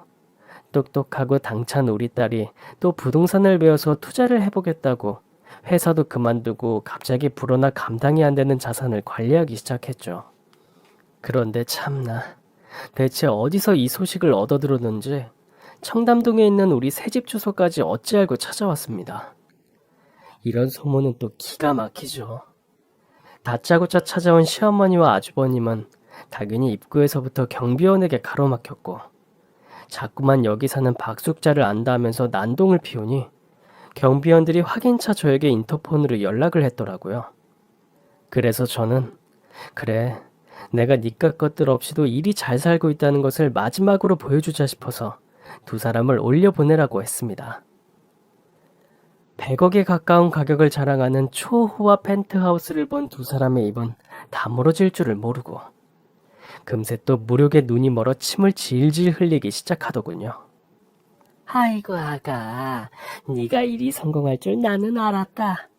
똑똑하고 당찬 우리 딸이 또 부동산을 배워서 투자를 해보겠다고 회사도 그만두고 갑자기 불어나 감당이 안 되는 자산을 관리하기 시작했죠. 그런데 참나, 대체 어디서 이 소식을 얻어들었는지 청담동에 있는 우리 새집 주소까지 어찌 알고 찾아왔습니다. 이런 소문은 또 기가 막히죠. 다짜고짜 찾아온 시어머니와 아주버님은 당연히 입구에서부터 경비원에게 가로막혔고 자꾸만 여기 사는 박숙자를 안다면서 난동을 피우니 경비원들이 확인차 저에게 인터폰으로 연락을 했더라고요. 그래서 저는 그래, 내가 니깟 것들 없이도 일이 잘 살고 있다는 것을 마지막으로 보여주자 싶어서 두 사람을 올려보내라고 했습니다. 100억에 가까운 가격을 자랑하는 초호화 펜트하우스를 본 두 사람의 입은 다물어질 줄을 모르고 금세 또 무력에 눈이 멀어 침을 질질 흘리기 시작하더군요. 아이고 아가, 네가 일이 성공할 줄 나는 알았다.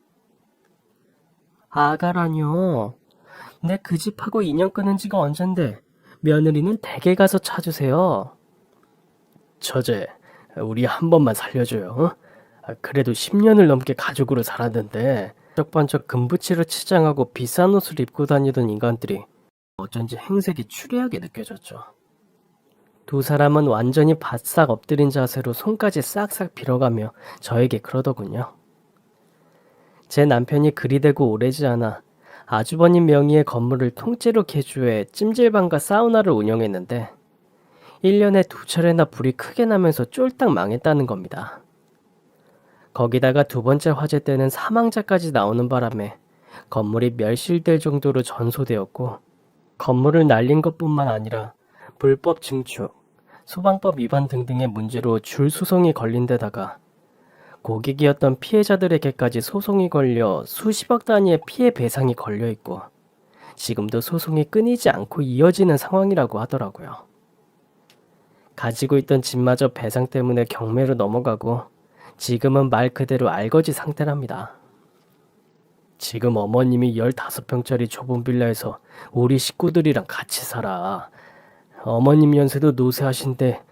아가라뇨. 내 그 집하고 인연 끊은 지가 언젠데 며느리는 댁에 가서 찾으세요. 처제, 우리 한 번만 살려줘요. 그래도 10년을 넘게 가족으로 살았는데 번쩍번쩍 금붙이로 치장하고 비싼 옷을 입고 다니던 인간들이 어쩐지 행색이 추리하게 느껴졌죠. 두 사람은 완전히 바싹 엎드린 자세로 손까지 싹싹 빌어가며 저에게 그러더군요. 제 남편이 그리 되고 오래지 않아 아주버님 명의의 건물을 통째로 개조해 찜질방과 사우나를 운영했는데 1년에 2차례나 불이 크게 나면서 쫄딱 망했다는 겁니다. 거기다가 두 번째 화재 때는 사망자까지 나오는 바람에 건물이 멸실될 정도로 전소되었고 건물을 날린 것뿐만 아니라 불법 증축, 소방법 위반 등등의 문제로 줄 소송이 걸린 데다가 고객이었던 피해자들에게까지 소송이 걸려 수십억 단위의 피해 배상이 걸려있고 지금도 소송이 끊이지 않고 이어지는 상황이라고 하더라고요. 가지고 있던 집마저 배상 때문에 경매로 넘어가고 지금은 말 그대로 알거지 상태랍니다. 지금 어머님이 15평짜리 좁은 빌라에서 우리 식구들이랑 같이 살아. 어머님 연세도 노쇠하신데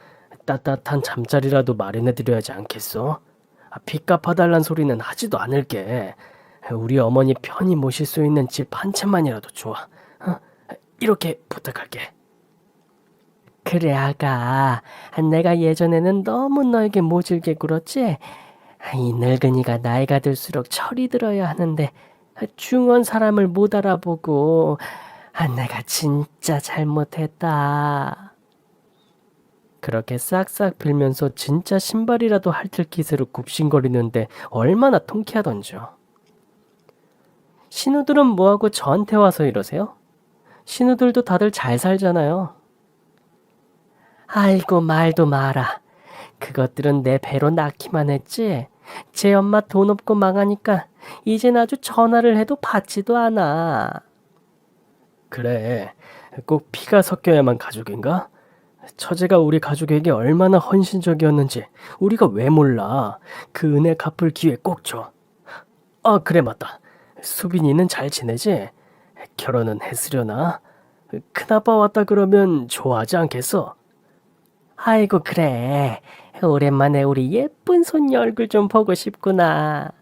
따뜻한 잠자리라도 마련해드려야지 않겠어? 빚 갚아달란 소리는 하지도 않을게. 우리 어머니 편히 모실 수 있는 집 한 채만이라도 좋아. 이렇게 부탁할게. 그래 아가, 내가 예전에는 너무 너에게 모질게 굴었지? 이 늙은이가 나이가 들수록 철이 들어야 하는데 중원 사람을 못 알아보고 내가 진짜 잘못했다. 그렇게 싹싹 빌면서 진짜 신발이라도 핥을 기세로 굽신거리는데 얼마나 통쾌하던지요. 신우들은 뭐하고 저한테 와서 이러세요? 신우들도 다들 잘 살잖아요. 아이고 말도 마라. 그것들은 내 배로 낳기만 했지. 제 엄마 돈 없고 망하니까 이젠 아주 전화를 해도 받지도 않아. 그래, 꼭 피가 섞여야만 가족인가? 처제가 우리 가족에게 얼마나 헌신적이었는지 우리가 왜 몰라. 그 은혜 갚을 기회 꼭 줘. 그래 맞다. 수빈이는 잘 지내지? 결혼은 했으려나? 큰아빠 왔다 그러면 좋아하지 않겠어? 아이고 그래. 오랜만에 우리 예쁜 손녀 얼굴 좀 보고 싶구나.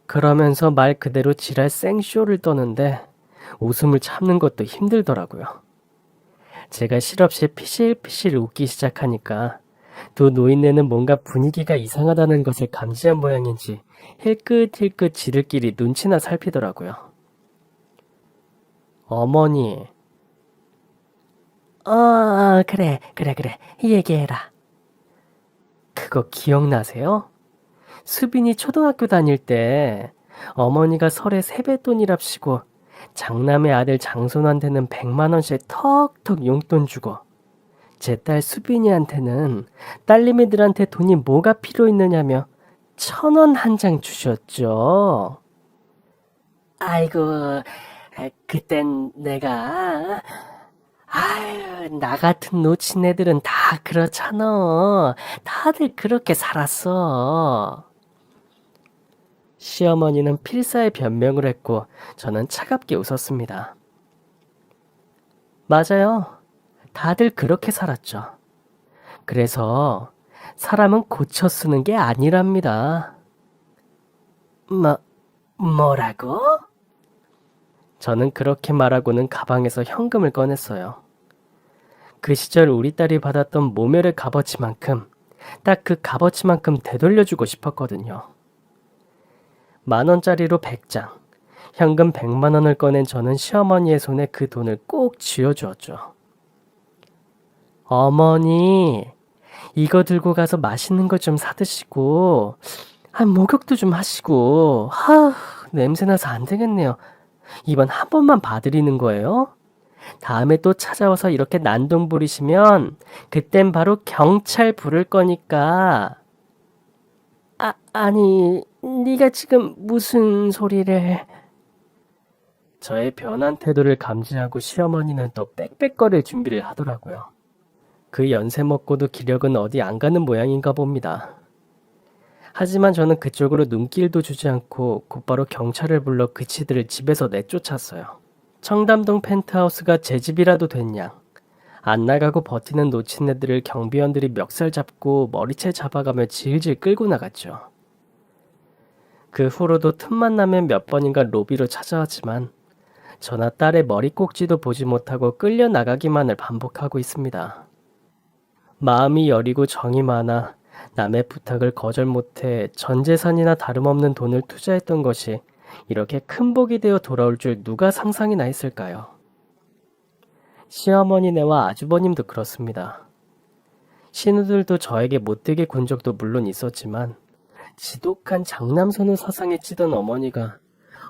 그러면서 말 그대로 지랄 생쇼를 떠는데 웃음을 참는 것도 힘들더라고요. 제가 실없이 피실피실 웃기 시작하니까 두 노인네는 뭔가 분위기가 이상하다는 것을 감지한 모양인지 힐끗힐끗 지들끼리 눈치나 살피더라고요. 어머니, 그래. 얘기해라. 그거 기억나세요? 수빈이 초등학교 다닐 때 어머니가 설에 세뱃돈이랍시고 장남의 아들 장손한테는 100만 원씩 턱턱 용돈 주고 제 딸 수빈이한테는 딸내미들한테 돈이 뭐가 필요 있느냐며 1,000원 한 장 주셨죠. 아이고, 그땐 내가, 아유, 나 같은 놓친 애들은 다 그렇잖아. 다들 그렇게 살았어. 시어머니는 필사의 변명을 했고 저는 차갑게 웃었습니다. 맞아요. 다들 그렇게 살았죠. 그래서 사람은 고쳐 쓰는 게 아니랍니다. 뭐라고? 저는 그렇게 말하고는 가방에서 현금을 꺼냈어요. 그 시절 우리 딸이 받았던 모멸의 값어치만큼 딱 그 값어치만큼 되돌려주고 싶었거든요. 10,000원짜리로 100장, 현금 100만 원을 꺼낸 저는 시어머니의 손에 그 돈을 꼭 쥐어주었죠. 어머니, 이거 들고 가서 맛있는 거 좀 사드시고, 목욕도 좀 하시고, 냄새나서 안 되겠네요. 이번 한 번만 봐드리는 거예요? 다음에 또 찾아와서 이렇게 난동 부리시면 그땐 바로 경찰 부를 거니까. 아니, 네가 지금 무슨 소리를... 저의 변한 태도를 감지하고 시어머니는 또 빽빽거릴 준비를 하더라고요. 그 연세 먹고도 기력은 어디 안 가는 모양인가 봅니다. 하지만 저는 그쪽으로 눈길도 주지 않고 곧바로 경찰을 불러 그치들을 집에서 내쫓았어요. 청담동 펜트하우스가 제 집이라도 됐냐. 안 나가고 버티는 놓친 애들을 경비원들이 멱살 잡고 머리채 잡아가며 질질 끌고 나갔죠. 그 후로도 틈만 나면 몇 번인가 로비로 찾아왔지만 저나 딸의 머리 꼭지도 보지 못하고 끌려 나가기만을 반복하고 있습니다. 마음이 여리고 정이 많아 남의 부탁을 거절 못해 전 재산이나 다름없는 돈을 투자했던 것이 이렇게 큰 복이 되어 돌아올 줄 누가 상상이나 했을까요? 시어머니네와 아주버님도 그렇습니다. 신우들도 저에게 못되게 군 적도 물론 있었지만 지독한 장남선우 사상에 찌던 어머니가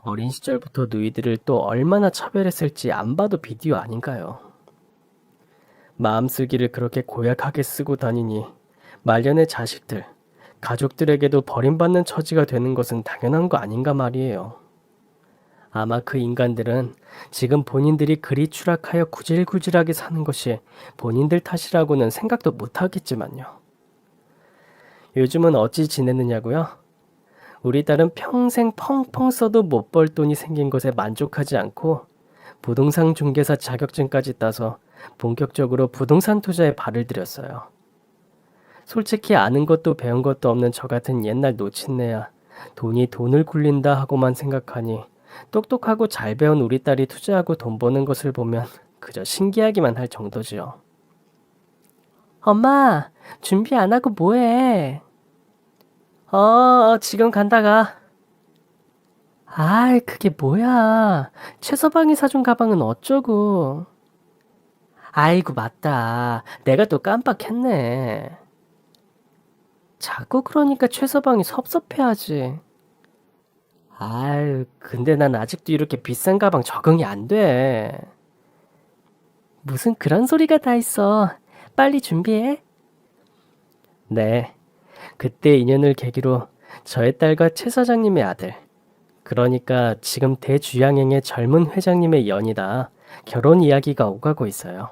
어린 시절부터 누이들을 또 얼마나 차별했을지 안 봐도 비디오 아닌가요? 마음쓰기를 그렇게 고약하게 쓰고 다니니 말년의 자식들, 가족들에게도 버림받는 처지가 되는 것은 당연한 거 아닌가 말이에요. 아마 그 인간들은 지금 본인들이 그리 추락하여 구질구질하게 사는 것이 본인들 탓이라고는 생각도 못하겠지만요. 요즘은 어찌 지내느냐고요? 우리 딸은 평생 펑펑 써도 못 벌 돈이 생긴 것에 만족하지 않고 부동산 중개사 자격증까지 따서 본격적으로 부동산 투자에 발을 들였어요. 솔직히 아는 것도 배운 것도 없는 저 같은 옛날 노친네야 돈이 돈을 굴린다 하고만 생각하니 똑똑하고 잘 배운 우리 딸이 투자하고 돈 버는 것을 보면 그저 신기하기만 할 정도지요. 엄마, 준비 안 하고 뭐해? 지금 간다가. 그게 뭐야? 최서방이 사준 가방은 어쩌고? 아이고, 맞다. 내가 또 깜빡했네. 자꾸 그러니까 최서방이 섭섭해하지. 근데 난 아직도 이렇게 비싼 가방 적응이 안 돼. 무슨 그런 소리가 다 있어. 빨리 준비해. 네. 그때 인연을 계기로 저의 딸과 최 사장님의 아들, 그러니까 지금 대주양행의 젊은 회장님의 연이다 결혼 이야기가 오가고 있어요.